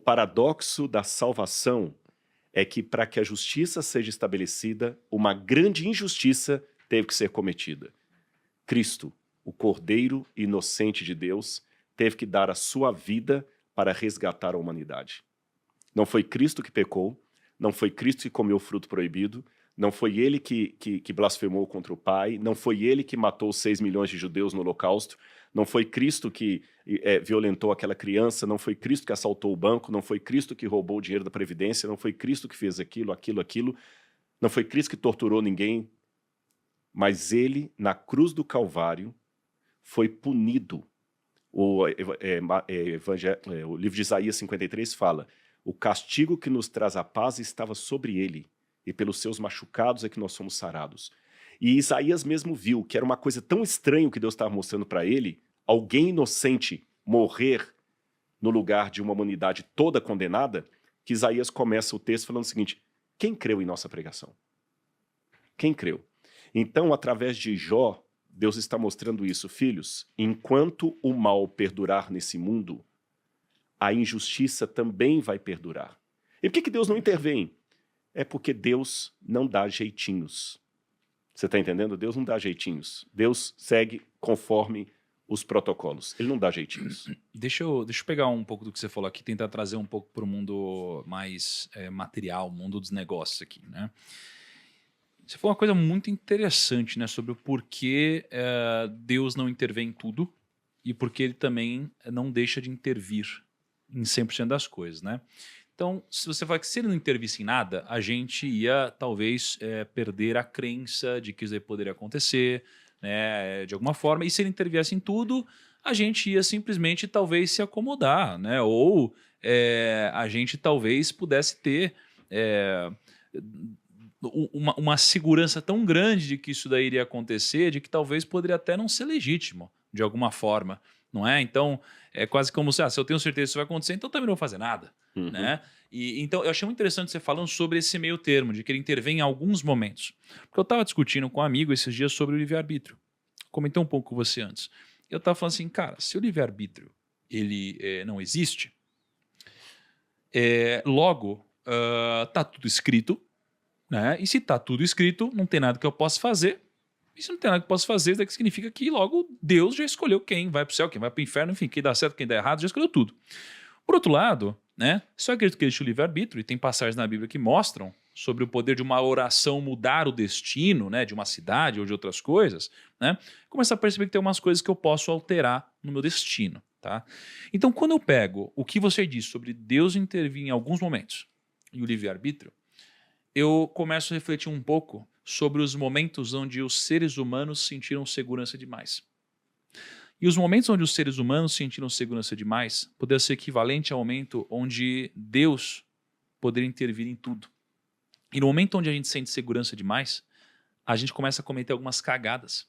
paradoxo da salvação é que para que a justiça seja estabelecida, uma grande injustiça teve que ser cometida. Cristo, o Cordeiro inocente de Deus, teve que dar a sua vida para resgatar a humanidade. Não foi Cristo que pecou, não foi Cristo que comeu o fruto proibido, não foi ele que blasfemou contra o Pai, não foi ele que matou 6 milhões de judeus no Holocausto, não foi Cristo que violentou aquela criança, não foi Cristo que assaltou o banco, não foi Cristo que roubou o dinheiro da Previdência, não foi Cristo que fez aquilo, não foi Cristo que torturou ninguém, mas ele, na cruz do Calvário, foi punido. O livro de Isaías 53 fala: o castigo que nos traz a paz estava sobre ele, e pelos seus machucados é que nós somos sarados. E Isaías mesmo viu que era uma coisa tão estranha que Deus estava mostrando para ele, alguém inocente morrer no lugar de uma humanidade toda condenada, que Isaías começa o texto falando o seguinte: quem creu em nossa pregação? Quem creu? Então, através de Jó, Deus está mostrando isso. Filhos, enquanto o mal perdurar nesse mundo, a injustiça também vai perdurar. E por que Deus não intervém? É porque Deus não dá jeitinhos. Você está entendendo? Deus não dá jeitinhos. Deus segue conforme os protocolos. Ele não dá jeitinhos. Deixa eu pegar um pouco do que você falou aqui, tentar trazer um pouco para o mundo mais material, mundo dos negócios aqui, né? Você falou uma coisa muito interessante, né, sobre o porquê Deus não intervém em tudo e porque ele também não deixa de intervir em 100% das coisas, né? Então, se você fala que se ele não intervisse em nada, a gente ia talvez perder a crença de que isso aí poderia acontecer, né, de alguma forma, e se ele interviesse em tudo, a gente ia simplesmente talvez se acomodar, né? Ou a gente talvez pudesse ter uma segurança tão grande de que isso daí iria acontecer, de que talvez poderia até não ser legítimo, de alguma forma, não é? Então, é quase como se eu tenho certeza que isso vai acontecer, então também não vou fazer nada, né? E, então, eu achei muito interessante você falando sobre esse meio termo, de que ele intervém em alguns momentos. Porque eu estava discutindo com um amigo esses dias sobre o livre-arbítrio. Comentei um pouco com você antes. Eu estava falando assim, cara, se o livre-arbítrio ele não existe, logo tá tudo escrito, né? E se tá tudo escrito, não tem nada que eu possa fazer. E se não tem nada que eu possa fazer, isso significa que logo Deus já escolheu quem vai pro céu, quem vai pro inferno, enfim, quem dá certo, quem dá errado, já escolheu tudo. Por outro lado, né, se eu acredito que existe o livre-arbítrio, e tem passagens na Bíblia que mostram sobre o poder de uma oração mudar o destino, né, de uma cidade ou de outras coisas, né, começar a perceber que tem umas coisas que eu posso alterar no meu destino. Tá? Então, quando eu pego o que você disse sobre Deus intervir em alguns momentos e o livre-arbítrio, eu começo a refletir um pouco sobre os momentos onde os seres humanos sentiram segurança demais. E os momentos onde os seres humanos sentiram segurança demais poderia ser equivalente ao momento onde Deus poderia intervir em tudo. E no momento onde a gente sente segurança demais, a gente começa a cometer algumas cagadas.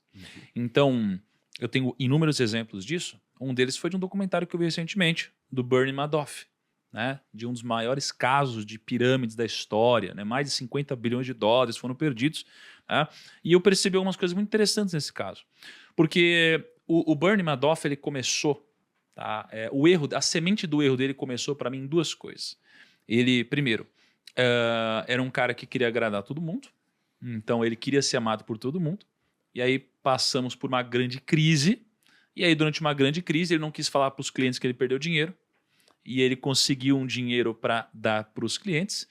Então, eu tenho inúmeros exemplos disso. Um deles foi de um documentário que eu vi recentemente, do Bernie Madoff, né, de um dos maiores casos de pirâmides da história, né, mais de 50 bilhões de dólares foram perdidos, né, e eu percebi algumas coisas muito interessantes nesse caso, porque o Bernie Madoff ele começou, tá, a semente do erro dele começou para mim em duas coisas. Ele, primeiro, era um cara que queria agradar todo mundo, então ele queria ser amado por todo mundo, e aí passamos por uma grande crise, e aí durante uma grande crise ele não quis falar para os clientes que ele perdeu dinheiro, e ele conseguiu um dinheiro para dar para os clientes,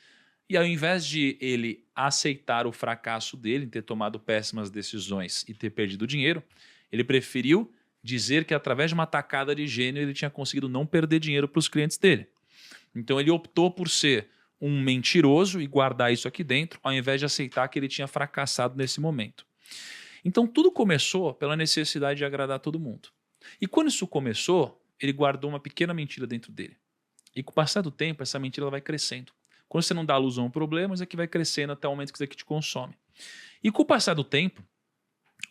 e ao invés de ele aceitar o fracasso dele em ter tomado péssimas decisões e ter perdido dinheiro, ele preferiu dizer que através de uma tacada de gênio ele tinha conseguido não perder dinheiro para os clientes dele. Então ele optou por ser um mentiroso e guardar isso aqui dentro, ao invés de aceitar que ele tinha fracassado nesse momento. Então tudo começou pela necessidade de agradar todo mundo. E quando isso começou, ele guardou uma pequena mentira dentro dele. E com o passar do tempo, essa mentira ela vai crescendo. Quando você não dá alusão a um problema, isso aqui vai crescendo até o momento que isso aqui te consome. E com o passar do tempo,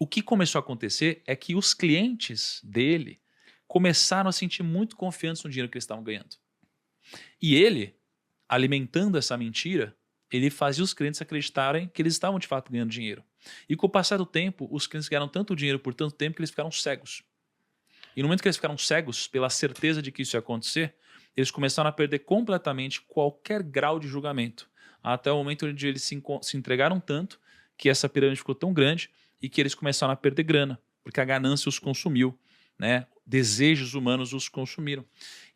o que começou a acontecer é que os clientes dele começaram a sentir muito confiantes no dinheiro que eles estavam ganhando. E ele, alimentando essa mentira, ele fazia os clientes acreditarem que eles estavam de fato ganhando dinheiro. E com o passar do tempo, os clientes ganharam tanto dinheiro por tanto tempo que eles ficaram cegos. E no momento que eles ficaram cegos pela certeza de que isso ia acontecer, eles começaram a perder completamente qualquer grau de julgamento. Até o momento onde eles se entregaram tanto que essa pirâmide ficou tão grande e que eles começaram a perder grana, porque a ganância os consumiu, né? Desejos humanos os consumiram.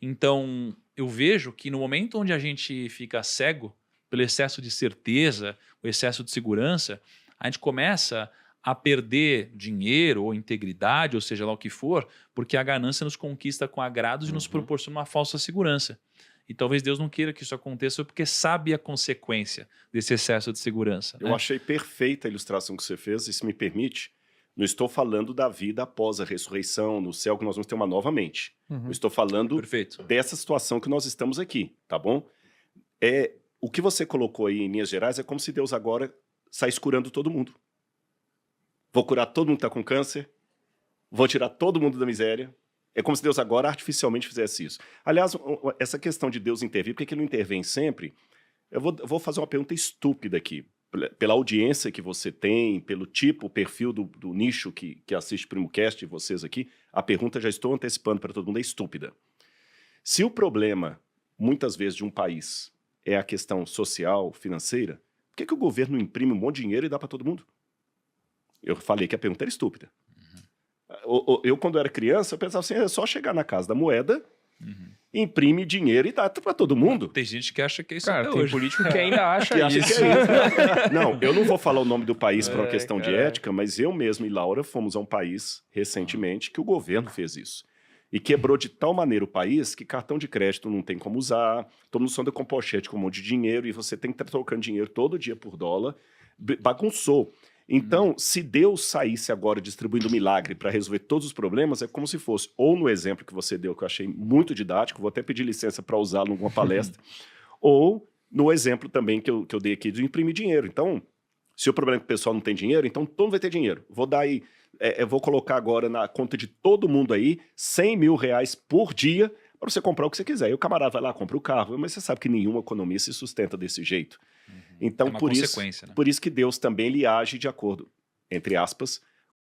Então, eu vejo que no momento onde a gente fica cego pelo excesso de certeza, o excesso de segurança, a gente começa a perder dinheiro ou integridade, ou seja lá o que for, porque a ganância nos conquista com agrados e nos proporciona uma falsa segurança. E talvez Deus não queira que isso aconteça porque sabe a consequência desse excesso de segurança. Eu achei perfeita a ilustração que você fez, e se me permite, não estou falando da vida após a ressurreição, no céu, que nós vamos ter uma nova mente. Eu estou falando Perfeito. dessa situação que nós estamos aqui, tá bom? O que você colocou aí em linhas gerais é como se Deus agora saísse curando todo mundo. Vou curar todo mundo que está com câncer, vou tirar todo mundo da miséria. É como se Deus agora artificialmente fizesse isso. Aliás, essa questão de Deus intervir, por que ele não intervém sempre? Eu vou fazer uma pergunta estúpida aqui. Pela audiência que você tem, pelo tipo, perfil do nicho que assiste PrimoCast, vocês aqui, a pergunta, já estou antecipando para todo mundo, é estúpida. Se o problema, muitas vezes, de um país é a questão social, financeira, por que o governo não imprime um monte de dinheiro e dá para todo mundo? Eu falei que a pergunta era estúpida. Eu, quando era criança, eu pensava assim, é só chegar na Casa da Moeda, imprime dinheiro e dá para todo mundo. Tem gente que acha que é isso Cara, até tem hoje. político que ainda acha Que acha isso. que é isso. Não, eu não vou falar o nome do país por uma questão de caralho. ética, mas eu mesmo e Laura fomos a um país recentemente que o governo fez isso. E quebrou de tal maneira o país que cartão de crédito não tem como usar, todo mundo só anda com pochete com um monte de dinheiro e você tem que estar trocando dinheiro todo dia por dólar. Bagunçou. Então, se Deus saísse agora distribuindo milagre para resolver todos os problemas, é como se fosse, ou no exemplo que você deu, que eu achei muito didático, vou até pedir licença para usá-lo em alguma palestra, ou no exemplo também que eu dei aqui de imprimir dinheiro. Então, se o problema é que o pessoal não tem dinheiro, então todo mundo vai ter dinheiro. Vou dar aí, vou colocar agora na conta de todo mundo aí 100 mil reais por dia para você comprar o que você quiser. E o camarada vai lá, compra o carro, mas você sabe que nenhuma economia se sustenta desse jeito. Então, É uma por consequência, né? isso que Deus também ele age de acordo, entre aspas,